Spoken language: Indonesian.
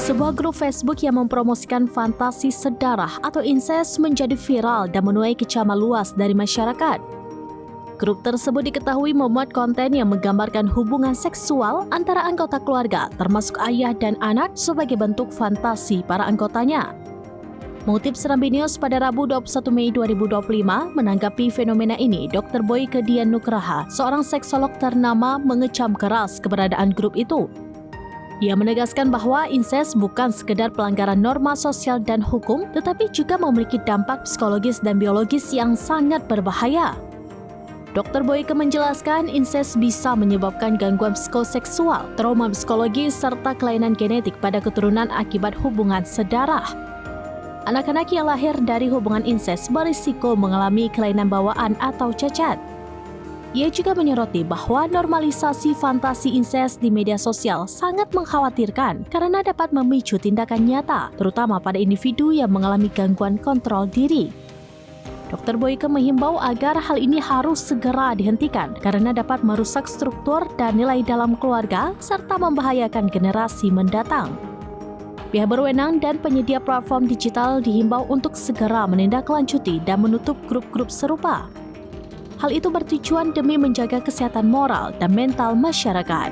Sebuah grup Facebook yang mempromosikan fantasi sedarah atau insest menjadi viral dan menuai kecaman luas dari masyarakat. Grup tersebut diketahui memuat konten yang menggambarkan hubungan seksual antara anggota keluarga, termasuk ayah dan anak, sebagai bentuk fantasi para anggotanya. Mengutip Serambi News pada Rabu 21 Mei 2025, menanggapi fenomena ini, Dr. Boyke Dian Nugraha, seorang seksolog ternama, mengecam keras keberadaan grup itu. Ia menegaskan bahwa insest bukan sekedar pelanggaran norma sosial dan hukum, tetapi juga memiliki dampak psikologis dan biologis yang sangat berbahaya. Dr. Boyke menjelaskan insest bisa menyebabkan gangguan psikoseksual, trauma psikologis, serta kelainan genetik pada keturunan akibat hubungan sedarah. Anak-anak yang lahir dari hubungan insest berisiko mengalami kelainan bawaan atau cacat. Ia juga menyoroti bahwa normalisasi fantasi insest di media sosial sangat mengkhawatirkan karena dapat memicu tindakan nyata, terutama pada individu yang mengalami gangguan kontrol diri. Dr. Boyke menghimbau agar hal ini harus segera dihentikan karena dapat merusak struktur dan nilai dalam keluarga serta membahayakan generasi mendatang. Pihak berwenang dan penyedia platform digital dihimbau untuk segera menindaklanjuti dan menutup grup-grup serupa. Hal itu bertujuan demi menjaga kesehatan moral dan mental masyarakat.